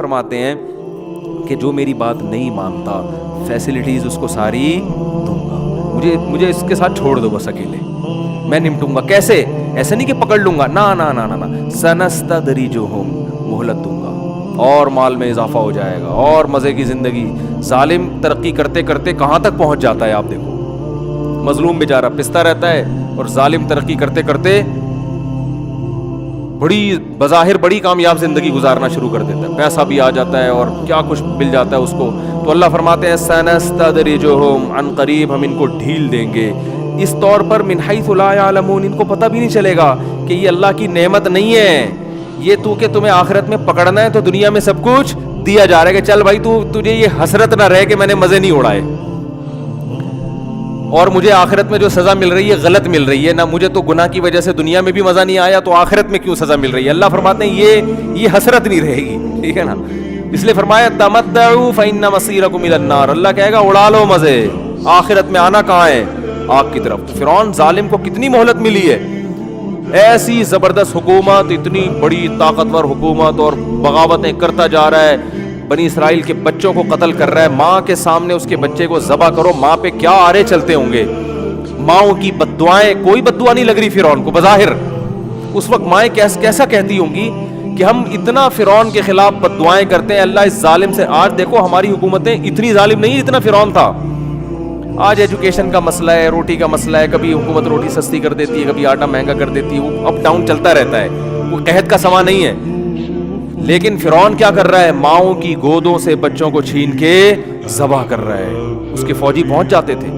فرماتے ہیں کہ جو میری بات نہیں مانتا فیسلٹیز اس کو ساری دوں گا، مجھے اس کے ساتھ چھوڑ دو بس اکیلے، میں نمٹوں گا. کیسے؟ ایسے نہیں کہ پکڑ لوں گا، نا نا نا نا نا، سنستدرجہم، مہلت دوں گا اور مال میں اضافہ ہو جائے گا اور مزے کی زندگی. ظالم ترقی کرتے کرتے کہاں تک پہنچ جاتا ہے آپ دیکھو، مظلوم بیچارہ پستا رہتا ہے اور ظالم ترقی کرتے کرتے بظاہر بڑی کامیاب زندگی گزارنا شروع کر دیتا ہے، پیسہ بھی آ جاتا ہے اور کیا کچھ مل جاتا ہے اس کو. تو اللہ فرماتے ہیں سنستدرجہم، عن قریب ہم ان کو ڈھیل دیں گے اس طور پر من حیث لا یعلمون، ان کو پتہ بھی نہیں چلے گا کہ یہ اللہ کی نعمت نہیں ہے، یہ تو کہ تمہیں آخرت میں پکڑنا ہے تو دنیا میں سب کچھ دیا جا رہا ہے کہ چل بھائی تجھے یہ حسرت نہ رہے کہ میں نے مزے نہیں اڑائے اور مجھے آخرت میں جو سزا مل رہی ہے غلط مل رہی ہے، نہ مجھے تو گناہ کی وجہ سے دنیا میں بھی مزہ نہیں آیا تو آخرت میں کیوں سزا مل رہی ہے. اللہ فرماتے ہیں یہ حسرت نہیں رہے گی، ٹھیک ہے نا. اس لیے فرمایا تمتعوا فإن مصيركم إلى النار، اللہ کہے گا اڑا لو مزے، آخرت میں آنا کہاں ہے؟ آگ کی طرف. فرعون ظالم کو کتنی مہلت ملی ہے، ایسی زبردست حکومت، اتنی بڑی طاقتور حکومت اور بغاوتیں کرتا جا رہا ہے، بنی اسرائیل کے بچوں کو قتل کر رہا ہے، ماں کے سامنے اس کے بچے کو ذبح کرو، ماں پہ کیا آرے چلتے ہوں گے، ماؤں کی بددعائیں، کوئی بددعا نہیں لگ رہی فرعون کو بظاہر. اس وقت مائیں کیسا کہتی ہوں گی کہ ہم اتنا فرعون کے خلاف بددعائیں کرتے ہیں اللہ اس ظالم سے. آج دیکھو ہماری حکومتیں اتنی ظالم نہیں جتنا فرعون تھا. آج ایجوکیشن کا مسئلہ ہے، روٹی کا مسئلہ ہے، کبھی حکومت روٹی سستی کر دیتی ہے، کبھی آٹا مہنگا کر دیتی ہے، وہ اپ ڈاؤن چلتا رہتا ہے، کوئی قحط کا سما نہیں ہے. لیکن فرعون کیا کر رہا ہے؟ ماؤں کی گودوں سے بچوں کو چھین کے ذبح کر رہا ہے. اس کے فوجی پہنچ جاتے تھے.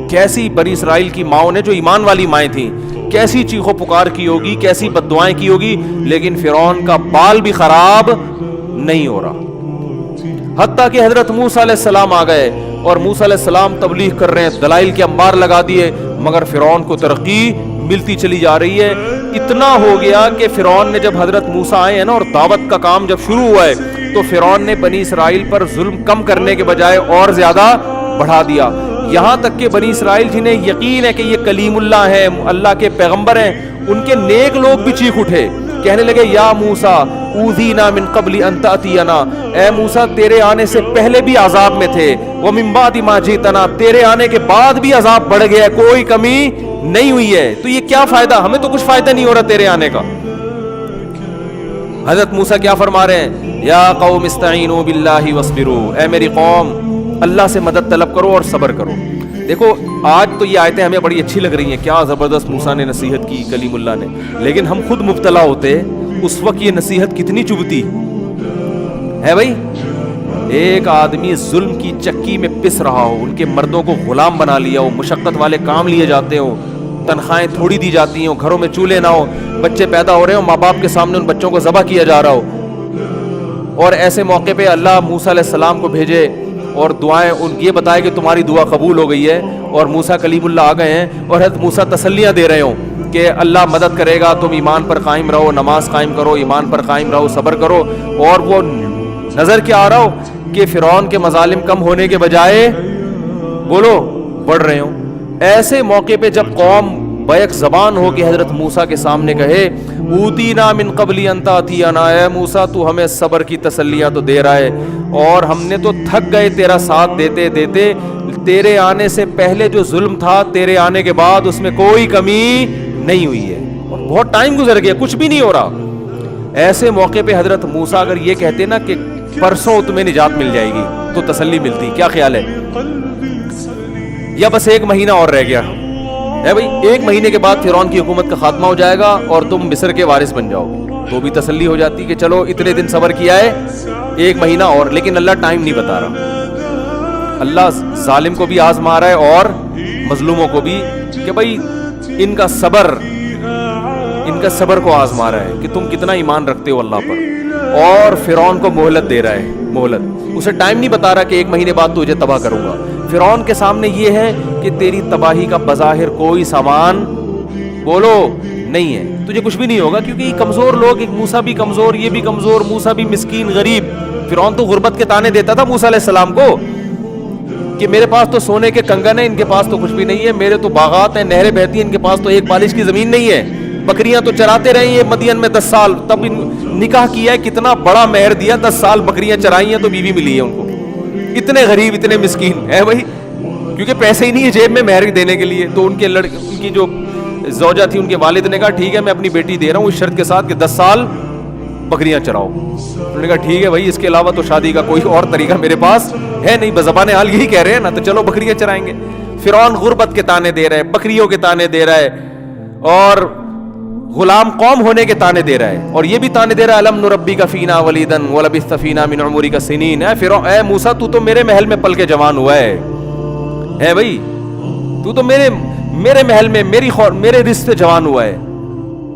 کیسی بنی اسرائیل کی ماؤں نے، جو ایمان والی مائیں تھیں، کیسی چیخو پکار کی ہوگی، کیسی بددعائیں کی ہوگی، لیکن فرعون کا بال بھی خراب نہیں ہو رہا. حتیٰ کہ حضرت موسیٰ علیہ السلام آ گئے اور موسیٰ علیہ السلام تبلیغ کر رہے ہیں، دلائل کے انبار لگا دیے، مگر فرعون کو ترقی ملتی چلی جا رہی ہے. اتنا ہو گیا کہ فرعون نے جب حضرت موسیٰ آئے ہیں نا اور دعوت کا کام جب شروع ہوا ہے تو فرعون نے بنی اسرائیل پر ظلم کم کرنے کے بجائے اور زیادہ بڑھا دیا. یہاں تک کہ بنی اسرائیل جنہیں یقین ہے کہ یہ کلیم اللہ ہے، اللہ کے پیغمبر ہیں، ان کے نیک لوگ بھی چیخ اٹھے، کہنے لگے یا موسیٰ اوذینا من قبل ان تأتینا، اے موسیٰ تیرے آنے سے پہلے بھی عذاب میں تھے، ومن بعد ما جئتنا، تیرے آنے کے بعد بھی عذاب بڑھ گیا، کوئی کمی نہیں ہوئی ہے، تو یہ کیا فائدہ، ہمیں تو کچھ فائدہ نہیں ہو رہا تیرے آنے کا. حضرت موسیٰ کیا فرما رہے ہیں؟ یا قوم استعینوا باللہ واصبروا، اے میری قوم اللہ سے مدد طلب کرو اور صبر کرو. دیکھو آج تو یہ آیتیں ہمیں بڑی اچھی لگ رہی ہیں، کیا زبردست موسیٰ نے نصیحت کی کلیم اللہ نے، لیکن ہم خود مبتلا ہوتے اس وقت یہ نصیحت کتنی چبھتی ہے. بھائی ایک آدمی ظلم کی چکی میں پس رہا ہو، ان کے مردوں کو غلام بنا لیا ہو، مشقت والے کام لیے جاتے ہو، تنخواہیں تھوڑی دی جاتی ہوں، گھروں میں چولہے نہ ہو، بچے پیدا ہو رہے ہو، ماں باپ کے سامنے ان بچوں کو ذبح کیا جا رہا ہو، اور ایسے موقع پہ اللہ موسیٰ علیہ السلام کو بھیجے اور دعائیں ان یہ بتائے کہ تمہاری دعا قبول ہو گئی ہے، اور موسیٰ کلیم اللہ آ گئے ہیں اور حضرت موسیٰ تسلیاں دے رہے ہوں کہ اللہ مدد کرے گا، تم ایمان پر قائم رہو، نماز قائم کرو، ایمان پر قائم رہو، صبر کرو. اور وہ نظر کیا آ رہا ہو کہ فرعون کے مظالم کم ہونے کے بجائے بولو بڑھ رہے ہوں. ایسے موقع پہ جب قوم بیک زبان ہو کے حضرت موسیٰ کے سامنے کہے اوتینا من قبل ان تأتینا، اے موسیٰ تو ہمیں صبر کی تسلیاں تو دے رہا ہے اور ہم نے تو تھک گئے تیرا ساتھ دیتے دیتے، تیرے آنے سے پہلے جو ظلم تھا تیرے آنے کے بعد اس میں کوئی کمی نہیں ہوئی ہے، اور بہت ٹائم گزر گیا کچھ بھی نہیں ہو رہا. ایسے موقع پہ حضرت موسیٰ اگر یہ کہتے نا کہ پرسوں تمہیں نجات مل جائے گی تو تسلی ملتی. کیا خیال ہے؟ یا بس ایک مہینہ اور رہ گیا ہے بھائی، ایک مہینے کے بعد فرعون کی حکومت کا خاتمہ ہو جائے گا اور تم مصر کے وارث بن جاؤ گے، تو بھی تسلی ہو جاتی کہ چلو اتنے دن صبر کیا ہے، ایک مہینہ اور. لیکن اللہ ٹائم نہیں بتا رہا، اللہ ظالم کو بھی آزما رہا ہے اور مظلوموں کو بھی، کہ بھائی ان کا صبر کو آزما رہا ہے کہ تم کتنا ایمان رکھتے ہو اللہ پر. اور فرعون کو مہلت دے رہا ہے، مہلت، اسے ٹائم نہیں بتا رہا کہ ایک مہینے بعد تجھے تباہ کروں گا. فرعون کے سامنے یہ ہے کہ تیری تباہی کا بظاہر کوئی سامان بولو نہیں ہے، تجھے کچھ بھی نہیں ہوگا، کیونکہ یہ کمزور لوگ، ایک موسیٰ بھی کمزور، یہ بھی کمزور، موسیٰ بھی مسکین غریب. فرعون تو غربت کے تانے دیتا تھا موسیٰ علیہ السلام کو کہ میرے پاس تو سونے کے کنگن ہیں، ان کے پاس تو کچھ بھی نہیں ہے، میرے تو باغات ہیں، نہریں بہتی ہیں، ان کے پاس تو ایک بالش کی زمین نہیں ہے، بکریاں تو چراتے رہے ہیں مدین میں 10 سال، تب نکاح کیا ہے, کتنا بڑا مہر دیا, 10 سال بکریاں چرائی ہیں تو بیوی ملی ہے ان کو. اتنے غریب, اتنے مسکین ہے بھائی, کیونکہ پیسے ہی نہیں ہے جیب میں مہر دینے کے لیے. تو ان کی جو زوجہ تھی, ان کے والد نے کہا ٹھیک ہے میں اپنی بیٹی دے رہا ہوں اس شرط کے ساتھ کہ 10 سال بکریاں چراؤ. انہوں نے کہا ٹھیک ہے بھائی, اس کے علاوہ تو شادی کا کوئی اور طریقہ میرے پاس ہے نہیں, بزبان حال یہی کہہ رہے ہیں نا, تو چلو بکریاں چرائیں گے. فرعون غربت کے تانے دے رہا ہے, بکریوں کے تانے دے رہا ہے, اور غلام قوم ہونے کے تانے دے رہا ہے, اور یہ بھی تانے دے رہا ہے الم نربی کا فینا ولیدن ولبثت فینا من عمرک سنین. اے موسیٰ تو میرے محل میں پل کے جوان ہوا ہے بھائی, تو میرے محل میں میرے رزق سے جوان ہوا ہے.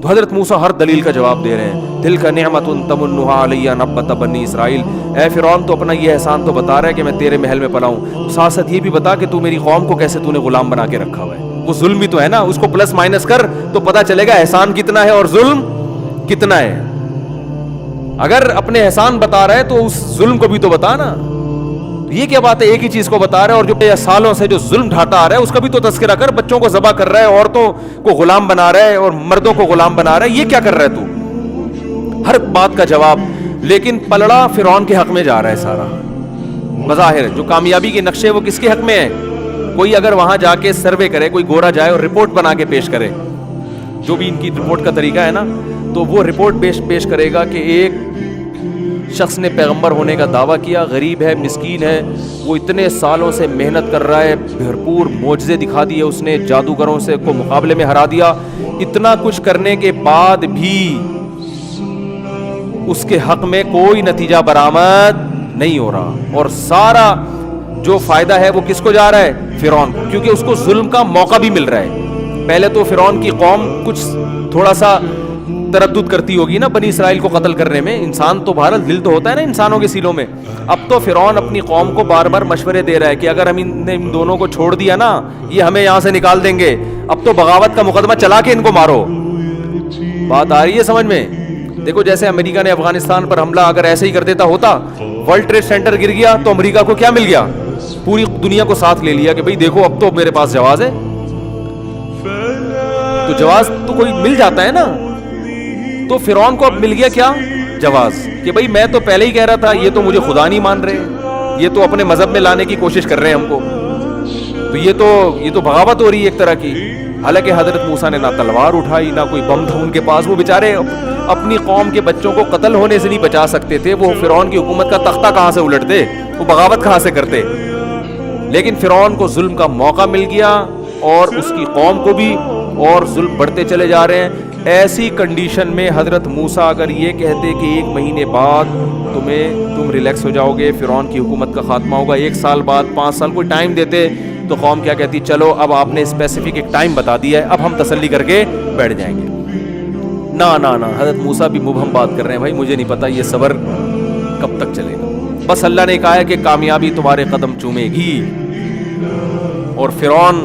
تو حضرت موسیٰ ہر دلیل کا جواب دے رہے ہیں. تلک نعمت تمنھا علی نبت بنی اسرائیل. اے فرعون تو اپنا یہ احسان تو بتا رہا ہے کہ میں تیرے محل میں پلا ہوں, ساتھ ساتھ یہ بھی بتا کہ تو میری قوم کو کیسے تو نے غلام بنا کے رکھا ہوا ہے. وہ ظلم بھی تو ہے نا, اس کو پلس مائنس کر تو پتا چلے گا احسان کتنا ہے اور ظلم کتنا ہے. اگر اپنے احسان بتا رہا ہے تو اس ظلم کو بھی تو بتا نا. یہ کیا بات ہے, ایک ہی چیز کو بتا رہا ہے, اور جو سالوں سے جو ظلم ڈھاتا آ رہا ہے اس کا بھی تو تذکرہ کر. بچوں کو ذبح کر رہا ہے, عورتوں کو غلام بنا رہا ہے, اور مردوں کو غلام بنا رہا ہے, یہ کیا کر رہا ہے تو؟ ہر بات کا جواب. لیکن پلڑا فرعون کے حق میں جا رہا ہے سارا. بظاہر جو کامیابی کے نقشے وہ کس کے حق میں ہے؟ کوئی اگر وہاں جا کے سروے کرے, کوئی گورا جائے اور رپورٹ بنا کے پیش کرے, جو بھی ان کی رپورٹ کا طریقہ ہے نا, تو وہ رپورٹ پیش کرے گا کہ ایک شخص نے پیغمبر ہونے کا دعویٰ کیا, غریب ہے, مسکین ہے, وہ اتنے سالوں سے محنت کر رہا ہے, بھرپور معجزے دکھا دیے اس نے, جادوگروں سے کو مقابلے میں ہرا دیا, اتنا کچھ کرنے کے بعد بھی اس کے حق میں کوئی نتیجہ برآمد نہیں ہو رہا, اور سارا جو فائدہ ہے وہ کس کو جا رہا ہے؟ فرعون کو, کیونکہ اس کو ظلم کا موقع بھی مل رہا ہے. پہلے تو فرعون کی قوم کچھ تھوڑا سا تردد کرتی ہوگی نا بنی اسرائیل کو قتل کرنے میں, انسان تو بہرحال دل تو ہوتا ہے نا انسانوں کے سیلوں میں. اب تو فرعون اپنی قوم کو بار بار مشورے دے رہا ہے کہ اگر ہم ان دونوں کو چھوڑ دیا نا, یہ ہمیں یہاں سے نکال دیں گے, اب تو بغاوت کا مقدمہ چلا کے ان کو مارو. بات آ رہی ہے سمجھ میں؟ دیکھو جیسے امریکہ نے افغانستان پر حملہ اگر ایسے ہی کر دیتا ہوتا, ورلڈ ٹریڈ سینٹر گر گیا تو امریکہ کو کیا مل گیا؟ پوری دنیا کو ساتھ لے لیا کہ بھئی دیکھو اب تو میرے پاس جواز ہے. تو جواز تو کوئی مل جاتا ہے نا, تو فرعون کو اب مل گیا کیا؟ جواز, کہ بھئی میں تو پہلے ہی کہہ رہا تھا, یہ تو مجھے خدا نہیں مان رہے, یہ تو اپنے مذہب میں لانے کی کوشش کر رہے ہیں ہم کو, تو یہ تو بغاوت ہو رہی ہے ایک طرح کی. حالانکہ حضرت موسیٰ نے نہ تلوار اٹھائی, نہ کوئی بم تھا ان کے پاس, وہ بیچارے اپنی قوم کے بچوں کو قتل ہونے سے نہیں بچا سکتے تھے, وہ فرعون کی حکومت کا تختہ کہاں سے الٹتے, وہ بغاوت کہاں سے کرتے. لیکن فرعون کو ظلم کا موقع مل گیا, اور اس کی قوم کو بھی, اور ظلم بڑھتے چلے جا رہے ہیں. ایسی کنڈیشن میں حضرت موسیٰ اگر یہ کہتے کہ 1 مہینے بعد تم ریلیکس ہو جاؤ گے, فرعون کی حکومت کا خاتمہ ہوگا, 1 سال بعد, 5 سال, کوئی ٹائم دیتے, تو قوم کیا کہتی, چلو اب آپ نے اسپیسیفک ایک ٹائم بتا دیا ہے, اب ہم تسلی کر کے بیٹھ جائیں گے. نہ حضرت موسیٰ بھی مبہم بات کر رہے ہیں, بھائی مجھے نہیں پتا یہ صبر کب تک چلے گا, بس اللہ نے کہا ہے کہ کامیابی تمہارے قدم چومے گی, اور فرعون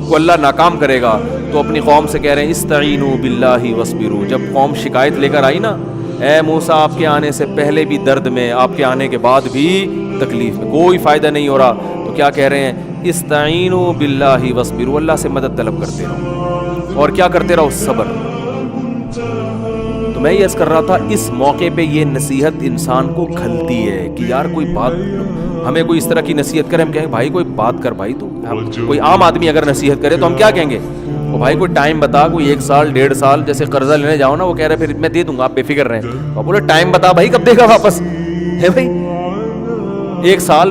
کو اللہ ناکام کرے گا. تو اپنی قوم سے کہہ رہے ہیں استعینوا باللہ واصبروا. جب قوم شکایت لے کر آئی نا, اے موسیٰ آپ کے آنے سے پہلے بھی درد میں, آپ کے آنے کے بعد بھی تکلیف میں, کوئی فائدہ نہیں ہو رہا, تو کیا کہہ رہے ہیں, استعینوا باللہ واصبروا, اللہ سے مدد طلب کرتے رہو, اور کیا کرتے رہو, صبر. تو میں یہ عرض کر رہا تھا, اس موقع پہ یہ نصیحت انسان کو کھلتی ہے کہ یار کوئی بات, ہمیں کوئی اس طرح کی نصیحت کرے, ہم کہیں بھائی کوئی بات کر بھائی, تو کوئی عام آدمی اگر نصیحت کرے تو ہم کیا کہیں گے, وہ بھائی کوئی ٹائم بتا, کوئی 1 سال 1.5 سال, جیسے قرضہ لینے جاؤ نا, وہ کہہ رہے پھر میں دے دوں گا, آپ بے فکر رہیں, تو بولے ٹائم بتا بھائی کب دے گا واپس, ہے بھائی 1 سال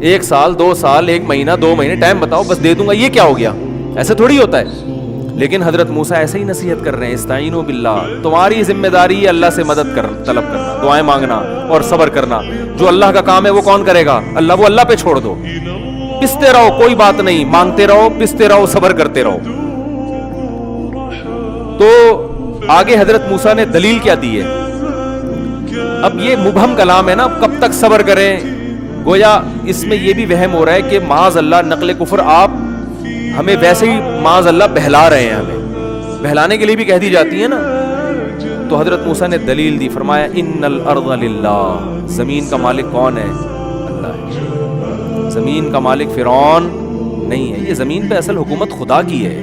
1 سال 2 سال 1 مہینہ 2 مہینے ٹائم بتاؤ, بس دے دوں گا, یہ کیا ہو گیا, ایسے تھوڑی ہوتا ہے. لیکن حضرت موسیٰ ایسے ہی نصیحت کر رہے ہیں, استعینوا باللہ, تمہاری ذمہ داری ہے اللہ سے مدد طلب کرنا, دعائیں مانگنا اور صبر کرنا. جو اللہ کا کام ہے وہ کون کرے گا, اللہ, وہ اللہ پہ چھوڑ دو, پستے رہو, کوئی بات نہیں, مانگتے رہو, پستے رہو, صبر کرتے رہو. تو آگے حضرت موسیٰ نے دلیل کیا دی ہے. اب یہ مبہم کلام ہے نا, کب تک صبر کریں, گویا اس میں یہ بھی وہم ہو رہا ہے کہ معاذ اللہ نقل کفر آپ ہمیں ویسے ہی معاذ اللہ بہلا رہے ہیں, ہمیں بہلانے کے لیے بھی کہہ دی جاتی ہے نا. تو حضرت موسیٰ نے دلیل دی, فرمایا ان الارض للہ, زمین کا مالک کون ہے, اللہ ہے, زمین کا مالک فرعون نہیں ہے, یہ زمین پہ اصل حکومت خدا کی ہے.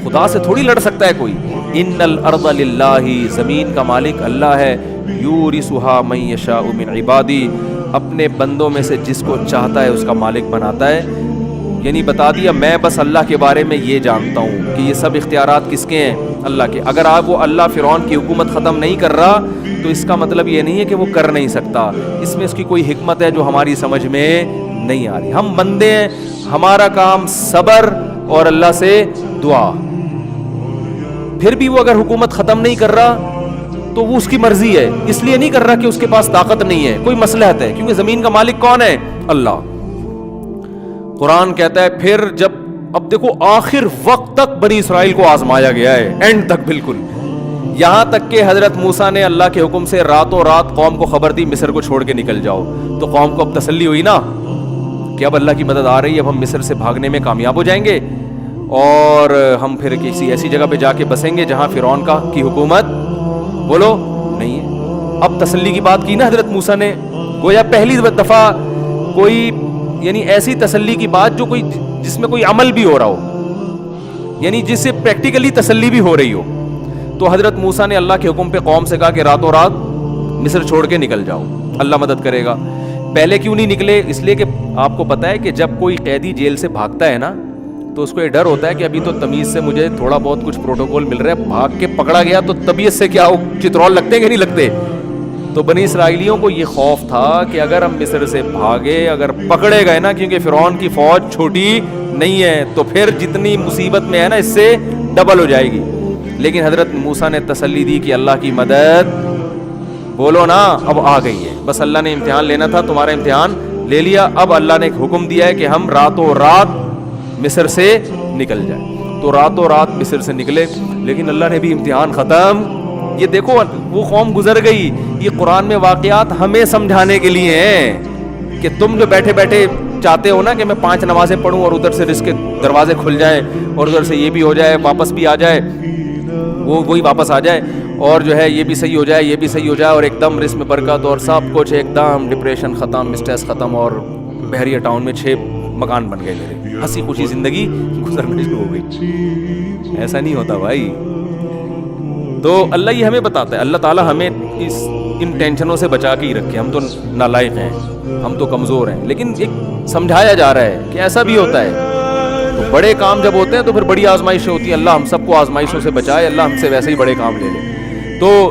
خدا سے تھوڑی لڑ سکتا ہے کوئی. ان الارض للہ، زمین کا مالک اللہ ہے. یورثھا من یشاء من عبادی، اپنے بندوں میں سے جس کو چاہتا ہے اس کا مالک بناتا ہے. یعنی بتا دیا میں بس اللہ کے بارے میں یہ جانتا ہوں کہ یہ سب اختیارات کس کے ہیں؟ اللہ کے. اگر آپ وہ اللہ فرعون کی حکومت ختم نہیں کر رہا تو اس کا مطلب یہ نہیں ہے کہ وہ کر نہیں سکتا. اس میں اس کی کوئی حکمت ہے جو ہماری سمجھ میں نہیں آ رہی. ہم بندے ہیں، ہمارا کام صبر اور اللہ سے دعا. پھر بھی وہ اگر حکومت ختم نہیں کر رہا تو وہ اس کی مرضی ہے، اس لیے نہیں کر رہا کہ اس کے پاس طاقت نہیں ہے، کوئی مصلحت ہے، کیونکہ زمین کا مالک کون ہے؟ اللہ. قرآن کہتا ہے پھر جب، اب دیکھو آخر وقت تک بنی اسرائیل کو آزمایا گیا ہے، اینڈ تک بالکل، یہاں تک کہ حضرت موسیٰ نے اللہ کے حکم سے راتوں رات قوم کو خبر دی مصر کو چھوڑ کے نکل جاؤ. تو قوم کو اب تسلی ہوئی نا کہ اب اللہ کی مدد آ رہی ہے، اب ہم مصر سے بھاگنے میں کامیاب ہو جائیں گے اور ہم پھر کسی ایسی جگہ پہ جا کے بسیں گے جہاں فرعون کی حکومت بولو نہیں ہے. اب تسلی کی بات کی نا حضرت موسیٰ نے، گویا پہلی دفعہ کوئی یعنی ایسی تسلی کی بات جو کوئی جس میں کوئی عمل بھی ہو رہا ہو، یعنی جس سے پریکٹیکلی تسلی بھی ہو رہی ہو. تو حضرت موسیٰ نے اللہ کے حکم پہ قوم سے کہا کہ راتوں رات مصر چھوڑ کے نکل جاؤ، اللہ مدد کرے گا. پہلے کیوں نہیں نکلے؟ اس لیے کہ آپ کو پتا ہے کہ جب کوئی قیدی جیل سے بھاگتا ہے نا تو اس کو یہ ڈر ہوتا ہے کہ ابھی تو تمیز سے مجھے تھوڑا بہت کچھ پروٹوکول مل رہا ہے، بھاگ کے پکڑا گیا تو طبیعت سے کیا چترول لگتے ہیں کہ نہیں لگتے. تو بنی اسرائیلیوں کو یہ خوف تھا کہ اگر ہم مصر سے بھاگے، اگر پکڑے گئے نا، کیونکہ فرعون کی فوج چھوٹی نہیں ہے، تو پھر جتنی مصیبت میں ہے نا اس سے ڈبل ہو جائے گی. لیکن حضرت موسیٰ نے تسلی دی کہ اللہ کی مدد بولو نا اب آ گئی ہے، بس اللہ نے امتحان لینا تھا، تمہارا امتحان لے لیا. اب اللہ نے ایک حکم دیا ہے کہ ہم راتوں رات مصر سے نکل جائیں. تو راتوں رات مصر سے نکلے، لیکن اللہ نے بھی امتحان ختم. یہ دیکھو وہ قوم گزر گئی. یہ قرآن میں واقعات ہمیں سمجھانے کے لیے ہیں کہ تم جو بیٹھے بیٹھے چاہتے ہو نا کہ میں 5 نمازیں پڑھوں اور ادھر سے رزق کے دروازے کھل جائیں اور ادھر سے یہ بھی ہو جائے، واپس بھی آ جائے، وہی واپس آ جائے، اور جو ہے یہ بھی صحیح ہو جائے، یہ بھی صحیح ہو جائے، اور ایک دم رزق میں برکت اور سب کچھ ایک دم، ڈپریشن ختم، اسٹریس ختم، اور بحریہ ٹاؤن میں 6 مکان بن گئے میرے، ہنسی خوشی زندگی گزرنے شروع ہو گئی. ایسا نہیں ہوتا بھائی. تو اللہ یہ ہمیں بتاتا ہے، اللہ تعالیٰ ہمیں ان ٹینشنوں سے بچا کے ہی رکھے. ہم تو نالائق ہیں، ہم تو کمزور ہیں، لیکن ایک سمجھایا جا رہا ہے کہ ایسا بھی ہوتا ہے. تو بڑے کام جب ہوتے ہیں تو پھر بڑی آزمائشیں ہوتی ہیں. اللہ ہم سب کو آزمائشوں سے بچائے، اللہ ہم سے ویسے ہی بڑے کام لے لے. تو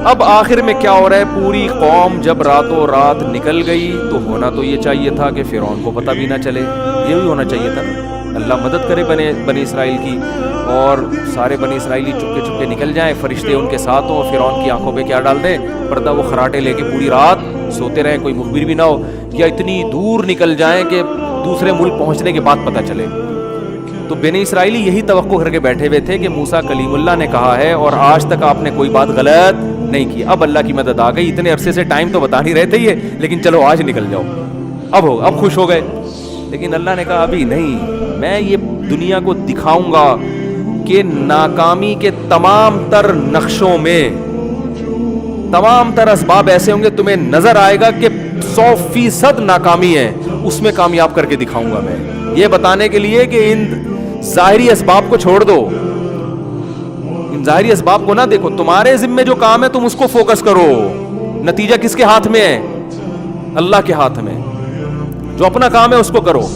اب آخر میں کیا ہو رہا ہے؟ پوری قوم جب راتوں رات نکل گئی تو ہونا تو یہ چاہیے تھا کہ فرعون کو پتہ بھی نہ چلے، یہ بھی ہونا چاہیے تھا. اللہ مدد کرے بنی اسرائیل کی، اور سارے بنی اسرائیلی چپکے چپکے نکل جائیں، فرشتے ان کے ساتھ ہوں، فرعون کی آنکھوں پہ کیا ڈال دیں؟ پردہ. وہ خراٹے لے کے پوری رات سوتے رہیں، کوئی مخبر بھی نہ ہو، یا اتنی دور نکل جائیں کہ دوسرے ملک پہنچنے کے بعد پتہ چلے. تو بنی اسرائیلی یہی توقع کر کے بیٹھے ہوئے تھے کہ موسیٰ کلیم اللہ نے کہا ہے اور آج تک آپ نے کوئی بات غلط نہیں کی. اب اللہ کی مدد آ گئی. اتنے عرصے سے ٹائم تو بتا نہیں رہے تھے یہ، لیکن چلو آج نکل جاؤ، اب خوش ہو گئے. لیکن اللہ نے کہا ابھی نہیں، میں یہ دنیا کو دکھاؤں گا کہ ناکامی کے تمام تر نقشوں میں تمام تر اسباب ایسے ہوں گے، تمہیں نظر آئے گا کہ 100% ناکامی ہے، اس میں کامیاب کر کے دکھاؤں گا میں. یہ بتانے کے لیے کہ ان ظاہری اسباب کو چھوڑ دو، ان ظاہری اسباب کو نہ دیکھو، تمہارے ذمہ جو کام ہے تم اس کو فوکس کرو. نتیجہ کس کے ہاتھ میں ہے؟ اللہ کے ہاتھ میں. جو اپنا کام ہے اس کو کرو،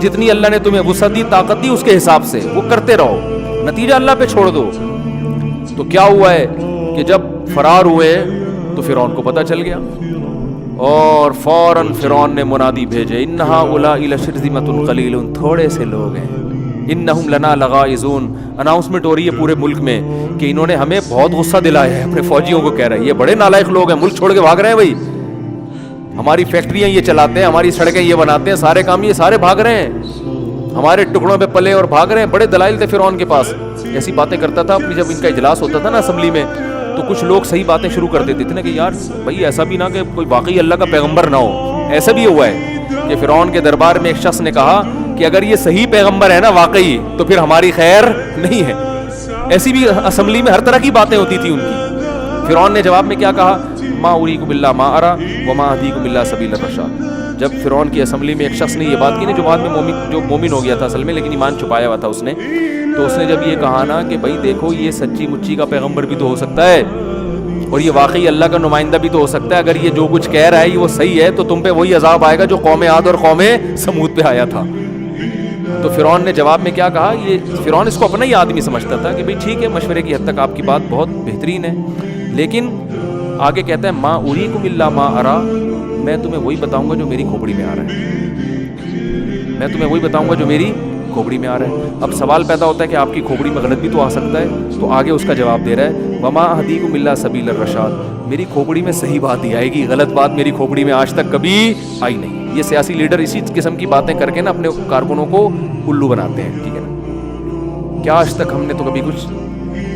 جتنی اللہ نے تمہیں وسعت دی، طاقت دی، اس کے حساب سے وہ کرتے رہو، نتیجہ اللہ پہ چھوڑ دو. تو کیا ہوا ہے کہ جب فرار ہوئے تو فرعون کو پتہ چل گیا، اور فوراً فرعون نے منادی بھیجے، ان ہؤلاء لشرذمۃ قلیلون، تھوڑے سے لوگ ہیں، انہم لنا لغائظون. اناؤنسمنٹ ہو رہی ہے پورے ملک میں کہ انہوں نے ہمیں بہت غصہ دلایا ہے. اپنے فوجیوں کو کہہ رہے ہیں یہ بڑے نالائق لوگ ہیں، ملک چھوڑ کے بھاگ رہے ہیں. بھائی ہماری فیکٹریاں یہ چلاتے ہیں، ہماری سڑکیں یہ بناتے ہیں، سارے کام یہ سارے بھاگ رہے ہیں، ہمارے ٹکڑوں پہ پلے اور بھاگ رہے ہیں. بڑے دلائل تھے فرعون کے پاس. ایسی باتیں کرتا تھا اپنی، جب ان کا اجلاس ہوتا تھا نا اسمبلی میں، تو کچھ لوگ صحیح باتیں شروع کر دیتے تھے نا کہ یار بھائی ایسا بھی نہ کہ کوئی واقعی اللہ کا پیغمبر نہ ہو. ایسا بھی ہوا ہے کہ فرعون کے دربار میں ایک شخص نے کہا کہ اگر یہ صحیح پیغمبر ہے نا واقعی تو پھر ہماری خیر نہیں ہے. ایسی بھی اسمبلی میں ہر طرح کی باتیں ہوتی تھی ان کی. فرعون نے جواب میں کیا کہا؟ ما اریکم الا ما ارى وما اهدیکم الا سبیل الرشاد. جب فرعون کی اسمبلی میں ایک شخص نے یہ بات کی نا، جو بعد میں جو مومن ہو گیا تھا اصل میں، لیکن ایمان چھپایا ہوا تھا اس نے، تو اس نے جب یہ کہا نا کہ بھائی دیکھو یہ سچی مچی کا پیغمبر بھی تو ہو سکتا ہے، اور یہ واقعی اللہ کا نمائندہ بھی تو ہو سکتا ہے، اگر یہ جو کچھ کہہ رہا ہے یہ وہ صحیح ہے تو تم پہ وہی عذاب آئے گا جو قوم عاد اور قوم سمود پہ آیا تھا۔ تو فرعون نے جواب میں کیا کہا، یہ فرعون اس کو اپنا ہی آدمی سمجھتا تھا کہ بھئی ٹھیک ہے، مشورے کی حد تک آپ کی بات بہت بہترین ہے، لیکن آگے کہتا ہے ما اریکم الا ما ارا، میں تمہیں وہی بتاؤں گا جو میری کھوپڑی میں آ رہا ہے، میں تمہیں وہی بتاؤں گا جو میری کھوپڑی میں آ رہا ہے۔ اب سوال پیدا ہوتا ہے کہ آپ کی کھوپڑی میں غلط بھی تو آ سکتا ہے، تو آگے اس کا جواب دے رہا ہے وما اہدیکم الا سبیل الرشاد، میری کھوپڑی میں صحیح بات ہی آئے گی، غلط بات میری کھوپڑی میں آج تک کبھی آئی نہیں۔ یہ سیاسی لیڈر اسی قسم کی باتیں کر کے نا اپنے کارکنوں کو الو بناتے ہیں، ٹھیک ہے نا، کیا آج تک ہم نے تو کبھی کچھ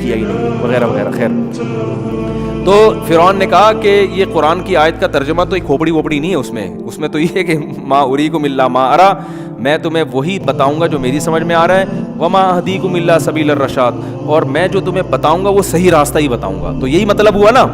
کیا ہی نہیں وغیرہ وغیرہ۔ خیر، تو فرعون نے کہا کہ یہ قرآن کی آیت کا ترجمہ تو ایک کھوپڑی ووپڑی نہیں ہے، اس میں تو یہ ہے کہ ما اریکم الا ما ارا، میں تمہیں وہی بتاؤں گا جو میری سمجھ میں آ رہا ہے، وما اہدیکم الا سبیل الرشاد، اور میں جو تمہیں بتاؤں گا وہ صحیح راستہ ہی بتاؤں گا۔ تو یہی مطلب ہوا نا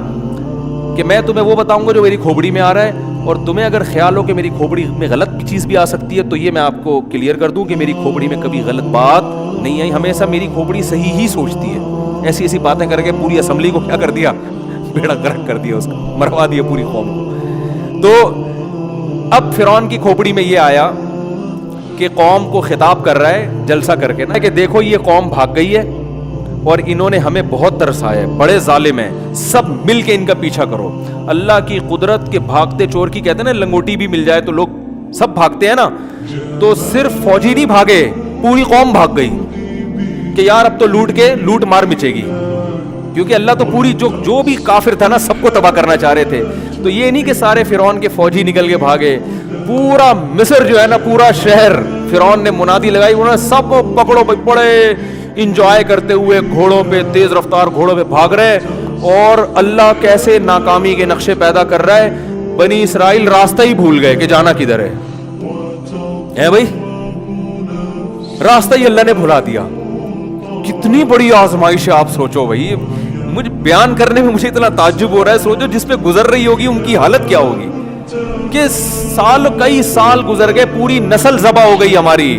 کہ میں تمہیں وہ بتاؤں گا جو میری کھوپڑی میں آ رہا ہے، اور تمہیں اگر خیال ہو کہ میری کھوپڑی میں غلط چیز بھی آ سکتی ہے تو یہ میں آپ کو کلیئر کر دوں کہ میری کھوپڑی میں کبھی غلط بات نہیں آئی، ہمیشہ میری کھوپڑی صحیح ہی سوچتی ہے۔ ایسی ایسی باتیں کر کے پوری اسمبلی کو کیا کر دیا، بیڑا گرک کر دیا، اس کا مروا دیا پوری قوم کو۔ تو اب فرعون کی کھوپڑی میں یہ آیا کہ قوم کو خطاب کر رہا ہے جلسہ کر کے نا کہ دیکھو یہ قوم بھاگ گئی ہے اور انہوں نے ہمیں بہت ترسایا ہے، بڑے ظالم ہیں، سب مل کے ان کا پیچھا کرو۔ اللہ کی قدرت کے بھاگتے چور کی کہتے ہیں نا، لنگوٹی بھی مل جائے تو لوگ سب بھاگتے ہیں نا، تو صرف فوجی نہیں بھاگے، پوری قوم بھاگ گئی کہ یار اب تو لوٹ مار مچے گی، کیونکہ اللہ تو پوری جو بھی کافر تھا نا سب کو تباہ کرنا چاہ رہے تھے۔ تو یہ نہیں کہ سارے فرعون کے فوجی نکل کے بھاگے، پورا مصر جو ہے نا، پورا شہر فرعون نے منادی لگائی، انہوں نے سب کو پکڑو، بڑے انجوائے کرتے ہوئے گھوڑوں پہ، تیز رفتار گھوڑوں پہ بھاگ رہے، اور اللہ کیسے ناکامی کے نقشے پیدا کر رہا ہے، بنی اسرائیل راستہ ہی بھول گئے کہ جانا کدھر ہے بھائی، راستہ ہی اللہ نے بھلا دیا۔ کتنی بڑی آزمائش ہے، آپ سوچو بھائی، مجھے بیان کرنے میں مجھے اتنا تعجب ہو رہا ہے، سوچو جس پہ گزر رہی ہوگی ان کی حالت کیا ہوگی، کہ کئی سال گزر گئے، پوری نسل ذبح ہو گئی ہماری،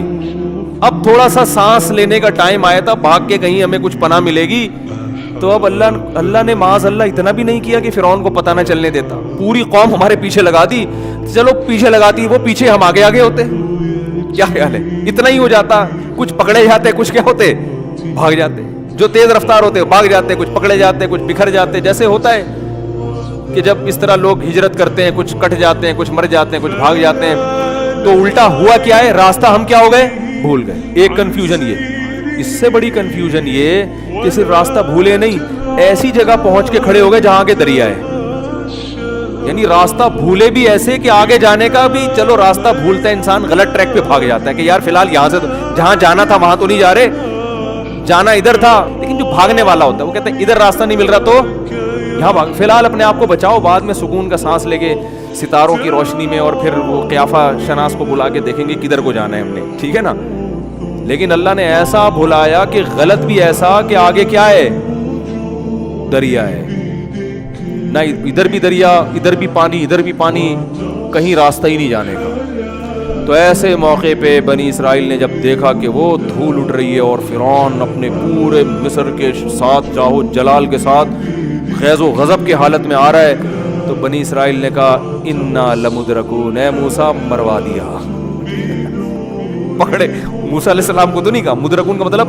اب تھوڑا سا سانس لینے کا ٹائم آیا تھا، بھاگ کے کہیں ہمیں کچھ پناہ ملے گی، تو اب اللہ نے معاذ اللہ اتنا بھی نہیں کیا کہ فرعون کو پتہ نہ چلنے دیتا، پوری قوم ہمارے پیچھے لگا دی، چلو پیچھے لگاتی وہ پیچھے، ہم آگے آگے ہوتے، کیا خیال ہے، اتنا ہی ہو جاتا، کچھ پکڑے جاتے، کچھ کیا ہوتے، بھاگ جاتے، جو تیز رفتار ہوتے بھاگ جاتے، کچھ پکڑے جاتے، کچھ بکھر جاتے، جیسے ہوتا ہے کہ جب اس طرح لوگ ہجرت کرتے ہیں، کچھ کٹ جاتے ہیں، کچھ مر جاتے ہیں، کچھ بھاگ جاتے ہیں، تو الٹا ہوا کیا ہے، راستہ ہم کیا ہو گئے، بھول گئے۔ ایک کنفیوژن یہ، اس سے بڑی کنفیوژن یہ کہ صرف راستہ بھولے نہیں، ایسی جگہ پہنچ کے کھڑے ہو گئے جہاں آگے دریا ہے، یعنی راستہ بھولے بھی ایسے کہ آگے جانے کا بھی، چلو راستہ بھولتا ہے انسان، غلط ٹریک پہ بھاگ جاتا ہے کہ یار فی الحال یہاں سے جہاں جانا تھا وہاں تو نہیں جا رہے، جانا ادھر تھا، لیکن جو بھاگنے والا ہوتا ہے وہ کہتا ہے ادھر راستہ نہیں مل رہا تو یہاں بھاگ، فی الحال اپنے آپ کو بچاؤ، بعد میں سکون کا سانس لے کے ستاروں کی روشنی میں، اور پھر وہ قیافہ شناس کو بلا کے دیکھیں گے کدھر کو جانا ہے ہم نے، ٹھیک ہے نا۔ لیکن اللہ نے ایسا بھلایا کہ غلط بھی ایسا کہ آگے کیا ہے، دریا ہے، نہ ادھر بھی دریا، ادھر بھی پانی، ادھر بھی پانی، کہیں راستہ ہی نہیں جانے کا۔ تو ایسے موقع پہ بنی اسرائیل نے جب دیکھا کہ وہ دھول اٹھ رہی ہے اور فرعون اپنے پورے مصر کے ساتھ جاہو جلال کے ساتھ غیظ و غضب کے حالت میں آ رہا ہے، تو بنی اسرائیل نے کہا انا لمدرکون، اے موسیٰ مروا دیا، پکڑے، موسیٰ علیہ السلام کو تو نہیں کہا، مدرکون کا مطلب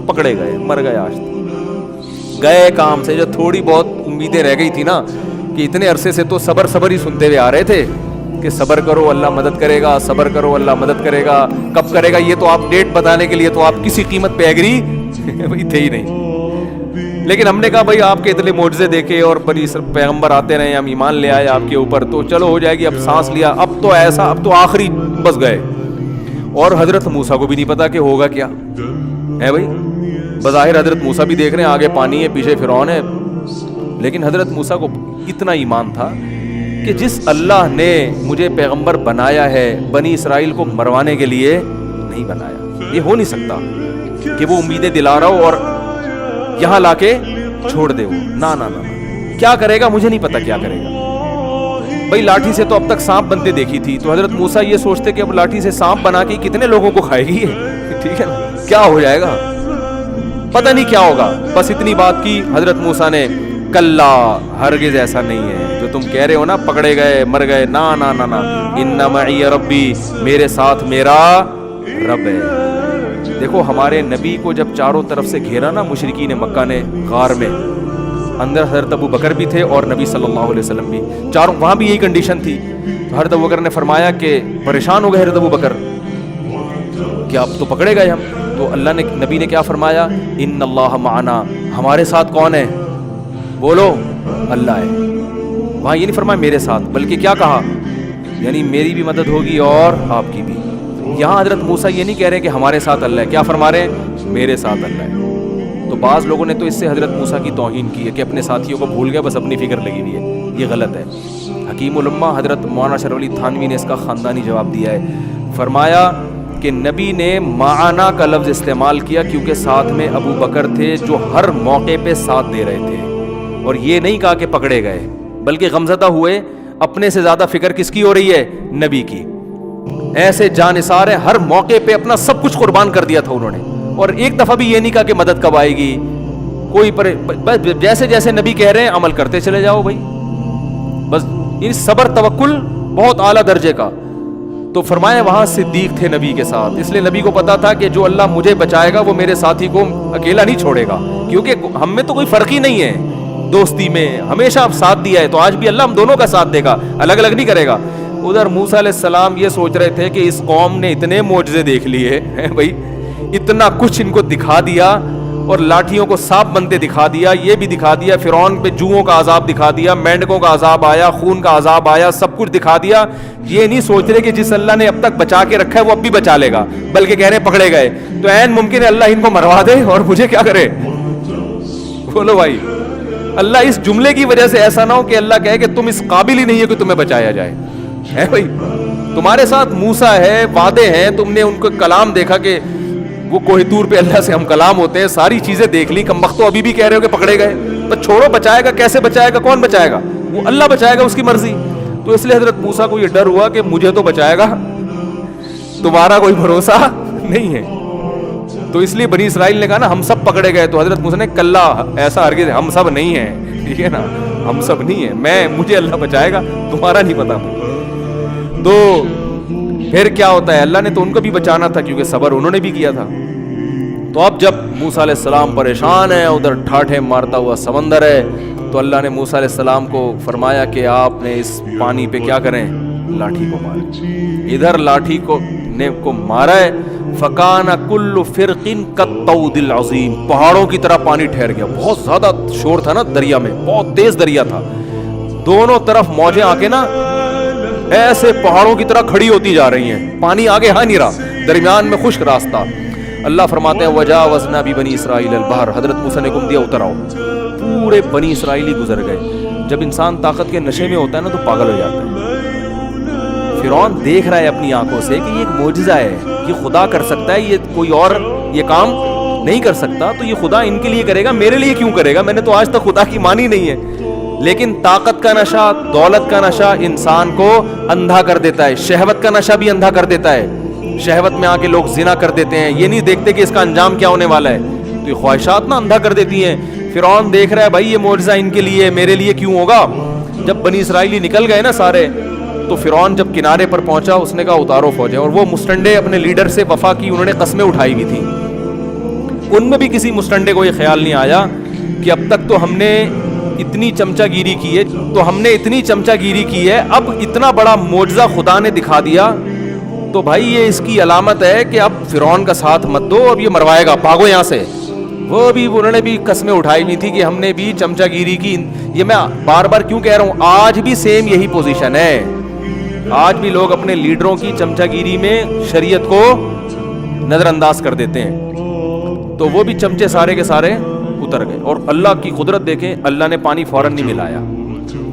پکڑے گئے، مر گئے، آج گئے کام سے۔ جو تھوڑی بہت امیدیں رہ گئی تھی نا، کہ اتنے عرصے سے تو صبر ہی سنتے ہوئے آ رہے تھے کہ صبر کرو اللہ مدد کرے گا، صبر کرو اللہ مدد کرے گا، کب کرے گا یہ تو آپ ڈیٹ بتانے کے لیے تو آپ کسی قیمت پہ ایگری تھے ہی نہیں، لیکن ہم نے کہا بھائی آپ کے اتنے معجزے دیکھے اور بڑی پیغمبر آتے رہے، ہم ایمان لے آئے آپ کے اوپر، تو چلو ہو جائے گی، اب سانس لیا، اب تو ایسا، اب تو آخری بس گئے۔ اور حضرت موسیٰ کو بھی نہیں پتا کہ ہوگا کیا ہے بھائی، بظاہر حضرت موسیٰ بھی دیکھ رہے ہیں آگے پانی ہے، پیچھے فرعون ہے، لیکن حضرت موسیٰ کو اتنا ایمان تھا کہ جس اللہ نے مجھے پیغمبر بنایا ہے بنی اسرائیل کو مروانے کے لیے نہیں بنایا، یہ ہو نہیں سکتا کہ وہ امیدیں دلا رہا ہو اور یہاں لا کے چھوڑ دے وہ، نہ کیا کرے گا مجھے نہیں پتا کیا کرے گا، بھائی لاٹھی سے تو اب تک سانپ بنتے دیکھی تھی, تو حضرت موسیٰ یہ سوچتے کہ اب لاٹھی سے سانپ بنا کے کتنے لوگوں کو کھائے گی یہ, ٹھیک ہے نا, کیا ہو جائے گا, پتہ نہیں کیا ہوگا. بس اتنی بات کی حضرت موسیٰ نے, کلا ہرگز ایسا نہیں ہے جو تم کہہ رہے ہو نا, پکڑے گئے مر گئے, نا نا نا نا, ان معی ربی, میرے ساتھ میرا رب ہے. دیکھو ہمارے نبی کو جب چاروں طرف سے گھیرا نا مشرکین مکہ نے غار میں, اندر حضرت ابو بکر بھی تھے اور نبی صلی اللہ علیہ وسلم بھی, چاروں, وہاں بھی یہی کنڈیشن تھی. تو حضرت ابو بکر نے فرمایا کہ پریشان ہو گئے حضرت ابو بکر کہ اب تو پکڑے گئے ہم. تو اللہ نے, نبی نے کیا فرمایا, ان اللہ معنا, ہمارے ساتھ کون ہے, بولو اللہ ہے. وہاں یہ نہیں فرمایا میرے ساتھ, بلکہ کیا کہا, یعنی میری بھی مدد ہوگی اور آپ کی بھی. یہاں حضرت موسیٰ یہ نہیں کہہ رہے کہ ہمارے ساتھ اللہ ہے, کیا فرما رہے ہیں, میرے ساتھ اللہ ہے. تو بعض لوگوں نے تو اس سے حضرت موسیٰ کی توہین کی ہے کہ اپنے ساتھیوں کو بھول گیا, بس اپنی فکر لگی ہوئی ہے, یہ غلط ہے. حکیم الامہ حضرت مولانا اشرف علی تھانوی نے اس کا خاندانی جواب دیا ہے. فرمایا کہ نبی نے معنا کا لفظ استعمال کیا کیونکہ ساتھ میں ابو بکر تھے جو ہر موقع پہ ساتھ دے رہے تھے, اور یہ نہیں کہا کہ پکڑے گئے, بلکہ غمزدہ ہوئے. اپنے سے زیادہ فکر کس کی ہو رہی ہے, نبی کی. ایسے جانثار ہیں, ہر موقع پہ اپنا سب کچھ قربان کر دیا تھا انہوں نے, اور ایک دفعہ بھی یہ نہیں کہا کہ مدد کب آئے گی, کوئی بس جیسے جیسے نبی کہہ رہے ہیں عمل کرتے چلے جاؤ بھائی, بس ان صبر توکل بہت اعلیٰ درجے کا. تو فرمایا وہاں صدیق تھے نبی کے ساتھ, اس لیے نبی کو پتا تھا کہ جو اللہ مجھے بچائے گا وہ میرے ساتھی کو اکیلا نہیں چھوڑے گا, کیونکہ ہم میں تو کوئی فرق ہی نہیں ہے, دوستی میں ہمیشہ اب ساتھ دیا ہے, تو آج بھی اللہ ہم دونوں کا ساتھ دے گا, الگ الگ نہیں کرے گا. ادھر موسیٰ علیہ السلام یہ سوچ رہے تھے کہ اس قوم نے اتنے معجزے دیکھ لیے ہیں بھائی, اتنا کچھ ان کو دکھا دیا, اور لاٹھیوں کو سانپ بنتے دکھا دیا, یہ بھی دکھا دیا, فرعون پہ جوؤں کا عذاب دکھا دیا, مینڈکوں کا عذاب آیا, خون کا عذاب آیا, سب کچھ دکھا دیا. یہ نہیں سوچ رہے کہ جس اللہ نے اب تک بچا کے رکھا ہے وہ اب بھی بچا لے گا, بلکہ کہہ رہے پکڑے گئے تو عین ممکن ہے اللہ ان کو مروا دے اور مجھے کیا کرے. بولو بھائی, اللہ اس جملے کی وجہ سے ایسا نہ ہو کہ اللہ کہے کہ تم اس قابل ہی نہیں ہے کہ تمہیں بچایا جائے. ہے بھائی, تمہارے ساتھ موسیٰ ہے, وعدے ہیں, تم نے ان کو کلام دیکھا کہ وہ کوہ طور پہ اللہ سے ہم کلام ہوتے ہیں, ساری چیزیں دیکھ لی, کم وقت تو ابھی بھی کہہ رہے ہو کہ پکڑے گئے, تو چھوڑو, بچائے گا کیسے بچائے گا, کون بچائے گا, وہ اللہ بچائے گا, اس کی مرضی. تو اس لیے حضرت موسیٰ کو یہ ڈر ہوا کہ مجھے تو بچائے گا, تمہارا کوئی بھروسہ نہیں ہے. تو اس لیے بنی اسرائیل نے کہا نا ہم سب پکڑے گئے, تو حضرت موسیٰ نے کلا, ایسا ہرگز ہم سب نہیں ہیں, ٹھیک ہے نا, ہم سب نہیں ہیں, مجھے اللہ بچائے گا, تمہارا نہیں پتا. تو پھر کیا ہوتا ہے, اللہ نے تو ان کو بھی بچانا تھا کیونکہ صبر انہوں نے بھی کیا تھا. تو اب جب موسیٰ علیہ السلام پریشان ہیں, ادھر ٹھاٹھے مارتا ہوا سمندر ہے, تو اللہ نے موسیٰ علیہ السلام کو فرمایا کہ آپ نے اس پانی پہ کیا کریں, لاٹھی کو ماریں. ادھر لاٹھی کو مارا ہے, فکان کل فرقن کالطود العظیم, پہاڑوں کی طرح پانی ٹھہر گیا. بہت زیادہ شور تھا نا دریا میں, بہت تیز دریا تھا, دونوں طرف موجیں آ کے نا ایسے پہاڑوں کی طرح کھڑی ہوتی جا رہی ہیں, پانی آگے ہاں نہیں رہا, درمیان میں خشک راستہ. اللہ فرماتے ہیں وجاوزنا ببنی اسرائیل البحر, حضرت موسیٰ نے حکم دیا اتر آؤ, پورے بنی اسرائیلی گزر گئے. جب انسان طاقت کے نشے میں ہوتا ہے نا تو پاگل ہو جاتا ہے. فرعون دیکھ رہا ہے اپنی آنکھوں سے کہ یہ ایک معجزہ ہے, یہ خدا کر سکتا ہے, یہ کوئی اور یہ کام نہیں کر سکتا, تو یہ خدا ان کے لیے کرے گا, میرے لیے کیوں کرے گا, میں نے تو آج تک خدا کی مانی نہیں ہے. لیکن طاقت کا نشہ, دولت کا نشہ انسان کو اندھا کر دیتا ہے, شہوت کا نشہ بھی اندھا کر دیتا ہے. شہوت میں آ کے لوگ زنا کر دیتے ہیں, یہ نہیں دیکھتے کہ اس کا انجام کیا ہونے والا ہے, تو یہ خواہشات نا اندھا کر دیتی ہیں. فرعون دیکھ رہا ہے بھائی یہ معجزہ ان کے لیے, میرے لیے کیوں ہوگا. جب بنی اسرائیلی نکل گئے نا سارے, تو فرعون جب کنارے پر پہنچا اس نے کہا اتارو فوجیں, اور وہ مسٹنڈے اپنے لیڈر سے وفا کی, انہوں نے قسمیں اٹھائی ہوئی تھی. ان میں بھی کسی مسٹنڈے کو یہ خیال نہیں آیا کہ اب تک تو ہم نے اتنی چمچہ گیری کی ہے, تو ہم نے اتنی چمچہ گیری کی ہے, اب اتنا بڑا معجزہ خدا نے دکھا دیا, تو بھائی یہ اس کی علامت ہے کہ اب فرعون کا ساتھ مت دو, اب یہ مروائے گا, بھاگو یہاں سے. وہ بھی انہوں نے بھی قسمیں اٹھائی ہوئی تھی کہ ہم نے بھی چمچہ گیری کی. یہ میں بار بار کیوں کہہ رہا ہوں, آج بھی سیم یہی پوزیشن ہے, آج بھی لوگ اپنے لیڈروں کی چمچہ گیری میں شریعت کو نظر انداز کر دیتے ہیں. تو وہ بھی چمچے سارے کے سارے اتر گئے, اور اللہ کی قدرت دیکھیں, اللہ نے پانی فوراً نہیں ملایا.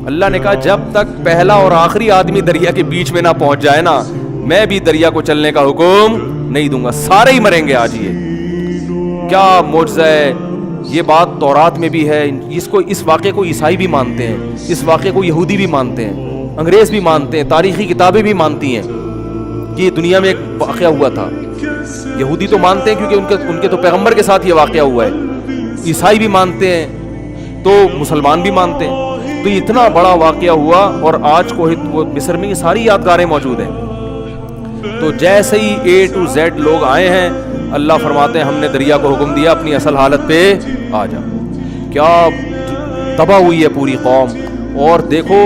اللہ نے کہا جب تک پہلا اور آخری آدمی دریا کے بیچ میں نہ پہنچ جائے نا, میں بھی دریا کو چلنے کا حکم نہیں دوں گا, سارے ہی مریں گے آج. یہ کیا معجزہ ہے, یہ بات تورات میں بھی ہے. اس واقعے کو عیسائی بھی مانتے ہیں, اس واقعے کو یہودی بھی مانتے ہیں. انگریز بھی مانتے ہیں, تاریخی کتابیں بھی مانتی ہیں کہ یہ دنیا میں ایک واقعہ ہوا تھا. یہودی تو مانتے ہیں کیونکہ ان کے تو پیغمبر کے ساتھ یہ واقعہ ہوا ہے. عیسائی بھی مانتے ہیں, تو مسلمان بھی مانتے ہیں. تو یہ اتنا بڑا واقعہ ہوا, اور آج کو مصر میں یہ ساری یادگاریں موجود ہیں. تو جیسے ہی اے ٹو زیڈ لوگ آئے ہیں, اللہ فرماتے ہیں ہم نے دریا کو حکم دیا اپنی اصل حالت پہ آ جا. کیا تباہ ہوئی ہے پوری قوم. اور دیکھو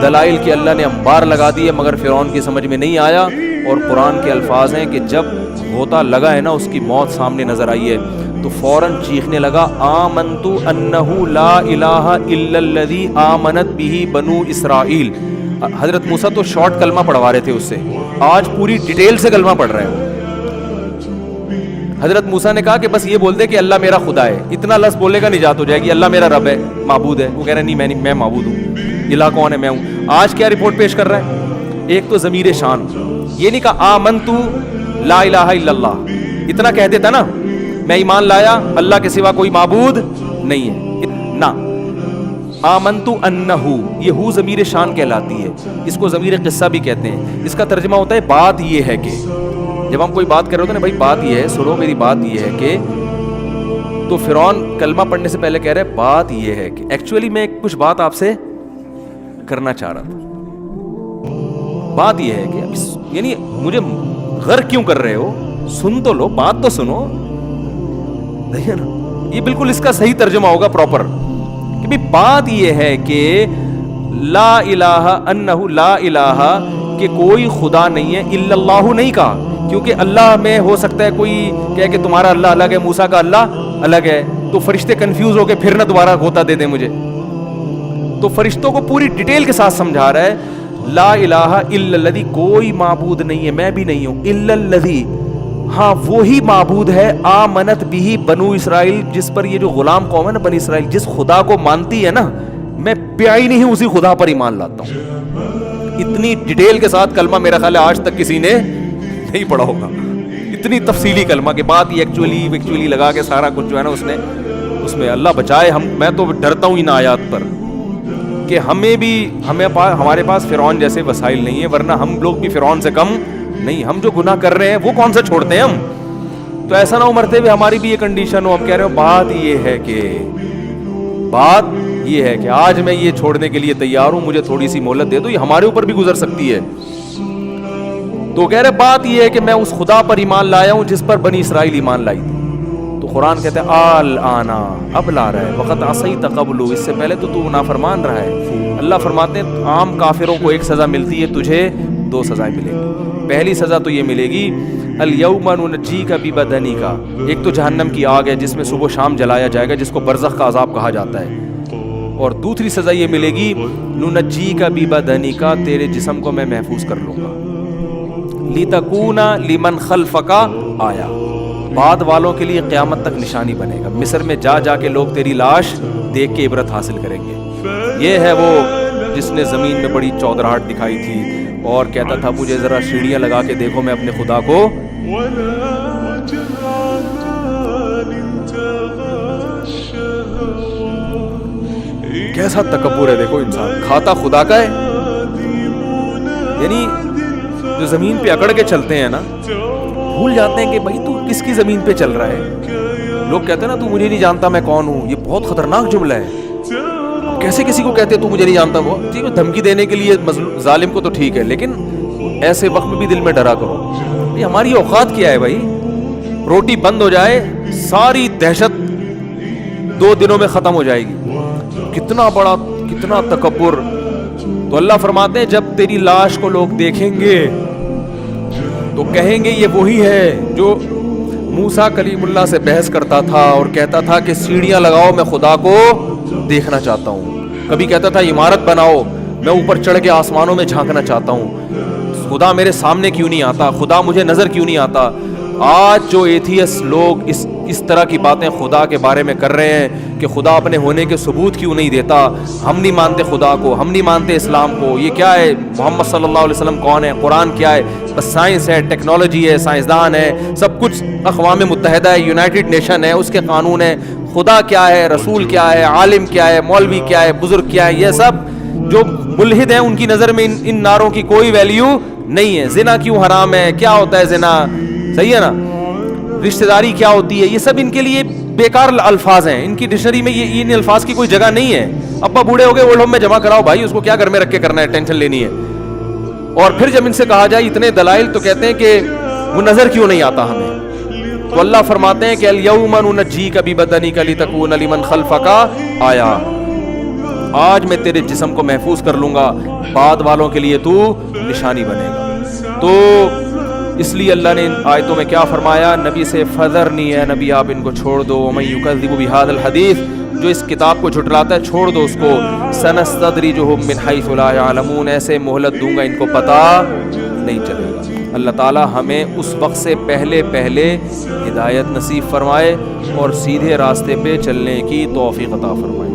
دلائل کے اللہ نے انبار لگا دی ہے, مگر فرعون کی سمجھ میں نہیں آیا. اور قرآن کے الفاظ ہیں کہ جب غوطہ لگا ہے نا, اس کی موت سامنے نظر آئی ہے, تو فوراً چیخنے لگا آمنت انہ لا الہ الا الذی آمنت بہ بنو اسرائیل. حضرت موسیٰ تو شارٹ کلمہ پڑھوا رہے تھے اس سے, آج پوری ڈیٹیل سے کلمہ پڑھ رہے ہیں. حضرت موسیٰ نے کہا کہ بس یہ بول دے کہ اللہ میرا خدا ہے, اتنا لفظ بولے گا نجات ہو جائے گی. اللہ میرا رب ہے, معبود ہے. وہ کہہ رہے نہیں میں معبود ہوں, الہ کون ہے, میں ہوں. آج کیا رپورٹ پیش کر رہا ہے, ایک تو ضمیر شان, یہ نہیں کہا آمنت لا الہ الا اللہ, اتنا کہہ دیتا نا میں ایمان لایا اللہ کے سوا کوئی معبود نہیں ہے, نہ آمنت انہ, یہ ہو ضمیر شان کہلاتی ہے. اس کو ضمیر قصہ بھی کہتے ہیں. اس کا ترجمہ ہوتا ہے بات یہ ہے کہ, جب ہم کوئی بات کر رہے ہوتے ہیں نا, بھائی بات یہ ہے, سنو میری بات یہ ہے کہ, تو فرعون کلمہ پڑھنے سے پہلے کہہ رہے بات یہ ہے کہ, ایکچولی میں کچھ بات آپ سے کرنا چاہ رہا تھا. بات یہ ہے کہ یعنی مجھے غرق کیوں کر رہے ہو, سن تو لو, بات تو سنو. یہ بالکل اس کا صحیح ترجمہ ہوگا پراپر, کہ بھی بات یہ ہے کہ لا الہ انہ لا الہ, کہ کوئی خدا نہیں ہے, الا اللہ نہیں کہا, کیونکہ اللہ میں ہو سکتا ہے کوئی کہے کہ تمہارا اللہ الگ ہے, موسیٰ کا اللہ الگ ہے, تو فرشتے کنفیوز ہو کے پھر نہ دوبارہ غوطہ دے دیں مجھے. تو فرشتوں کو پوری ڈیٹیل کے ساتھ سمجھا رہا ہے, لا الہ الا الذی, کوئی معبود نہیں ہے, میں بھی نہیں ہوں, الا الذی, ہاں وہی معبود ہے, آمنت بھی بنو اسرائیل, جس پر یہ جو غلام قوم ہے نا بنی اسرائیل, جس خدا کو مانتی ہے نا, میں پیائی نہیں اسی خدا پر ایمان لاتا ہوں. اتنی ڈیٹیل کے ساتھ کلمہ میرا خیال ہے آج تک کسی نے نہیں پڑھا ہوگا, اتنی تفصیلی کلمہ کے بعد یہ ایکچولی لگا کے سارا کچھ جو ہے نا اس میں اللہ بچائے. میں تو ڈرتا ہوں ان آیات پر کہ ہمارے پاس فرعون جیسے وسائل نہیں ہیں, ورنہ ہم لوگ بھی فرعون سے کم نہیں. ہم جو گناہ کر رہے ہیں وہ کون سا چھوڑتے ہیں ہم, تو ایسا نہ ہو مرتے ہوئے ہماری بھی یہ کنڈیشن ہو. ہم کہہ رہے ہو بات یہ ہے کہ آج میں یہ چھوڑنے کے لیے تیار ہوں, مجھے تھوڑی سی مہلت دے دو, یہ ہمارے اوپر بھی گزر سکتی ہے. تو کہہ رہے بات یہ ہے کہ میں اس خدا پر ایمان لایا ہوں جس پر بنی اسرائیل ایمان لائی تھی. تو قرآن کہتے ہیں آل آنا, اب لا رہا ہے, وقت عصیت قبل, اس سے پہلے تو نافرمان رہا ہے. اللہ فرماتے ہیں عام کافروں کو ایک سزا ملتی ہے, تجھے 2 سزائیں ملیں گی. پہلی سزا تو یہ ملے گی الیوم ننجیک ببدنک, ایک تو جہنم کی آگ ہے جس میں صبح و شام جلایا جائے گا, جس کو برزخ کا عذاب کہا جاتا ہے. اور دوسری سزا یہ ملے گی ننجیک ببدنک, تیرے جسم کو میں محفوظ کر لوں گا, لتکون لمن خلفک آیا, بعد والوں کے لیے قیامت تک نشانی بنے گا. مصر میں جا کے لوگ تیری لاش دیکھ کے عبرت حاصل کریں گے. یہ ہے وہ جس نے زمین میں بڑی چودراہٹ دکھائی تھی اور کہتا تھا مجھے ذرا سیڑھیاں لگا کے دیکھو میں اپنے خدا کو. کیسا تکبر ہے, دیکھو انسان کھاتا خدا کا ہے. یعنی جو زمین پہ اکڑ کے چلتے ہیں نا, بھول جاتے ہیں کہ بھائی تو کس کی زمین پہ چل رہا ہے. لوگ کہتے ہیں نا تو مجھے نہیں جانتا میں کون ہوں, یہ بہت خطرناک جملہ ہے. کیسے کسی کو کہتے تو مجھے نہیں جانتا, وہ ٹھیک ہے دھمکی دینے کے لیے ظالم کو تو ٹھیک ہے, لیکن ایسے وقت میں بھی دل میں ڈرا کرو. بھائی ہماری اوقات کیا ہے, بھائی روٹی بند ہو جائے ساری دہشت 2 دنوں میں ختم ہو جائے گی. کتنا تکبر. تو اللہ فرماتے ہیں جب تیری لاش کو لوگ دیکھیں گے تو کہیں گے یہ وہی ہے جو موسیٰ کلیم اللہ سے بحث کرتا تھا اور کہتا تھا کہ سیڑھیاں لگاؤ میں خدا کو دیکھنا چاہتا ہوں. کبھی کہتا تھا عمارت بناؤ میں اوپر چڑھ کے آسمانوں میں جھانکنا چاہتا ہوں, خدا میرے سامنے کیوں نہیں آتا, خدا مجھے نظر کیوں نہیں آتا. آج جو ایتھیس لوگ اس طرح کی باتیں خدا کے بارے میں کر رہے ہیں کہ خدا اپنے ہونے کے ثبوت کیوں نہیں دیتا, ہم نہیں مانتے خدا کو, ہم نہیں مانتے اسلام کو, یہ کیا ہے, محمد صلی اللہ علیہ وسلم کون ہے, قرآن کیا ہے, بس سائنس ہے, ٹیکنالوجی ہے, سائنسدان ہے, سب کچھ اقوام متحدہ ہے, یونائٹڈ نیشن ہے, اس کے قانون ہے, خدا کیا ہے, رسول کیا ہے, عالم کیا ہے, مولوی کیا ہے, بزرگ کیا ہے, یہ سب جو ملحد ہیں, ان کی نظر میں ان ناروں کی کوئی ویلیو نہیں ہے. زنا کیوں حرام ہے, کیا ہوتا ہے زنا, صحیح ہے نا, رشتہ داری کیا ہوتی ہے, یہ سب ان کے لیے بیکار الفاظ ہیں. ان کی ڈکشنری میں یہ ان الفاظ کی کوئی جگہ نہیں ہے. ابا بوڑھے ہو گئے, اولڈ ہوم میں جمع کراؤ بھائی, اس کو کیا گھر میں رکھ کے کرنا ہے, ٹینشن لینی ہے. اور پھر جب ان سے کہا جائے اتنے دلائل, تو کہتے ہیں کہ وہ نظر کیوں نہیں آتا ہمیں. تو اللہ فرماتے ہیں کہ الیوم ننجیک ببدنک لتکون لمن خلفک آیا, آج میں تیرے جسم کو محفوظ کر لوں گا, بعد والوں کے لیے تو نشانی بنے گا. تو اس لیے اللہ نے ان آیتوں میں کیا فرمایا, نبی سے فذر نہیں ہے, نبی آپ ان کو چھوڑ دو. ومن یکذب بہذا الحدیث, جو اس کتاب کو جھٹلاتا ہے چھوڑ دو اس کو. سنستدرجہم من حیث لا یعلمون, ایسے مہلت دوں گا ان کو پتہ نہیں چلے گا. اللہ تعالی ہمیں اس وقت سے پہلے ہدایت نصیب فرمائے اور سیدھے راستے پہ چلنے کی توفیق عطا فرمائے.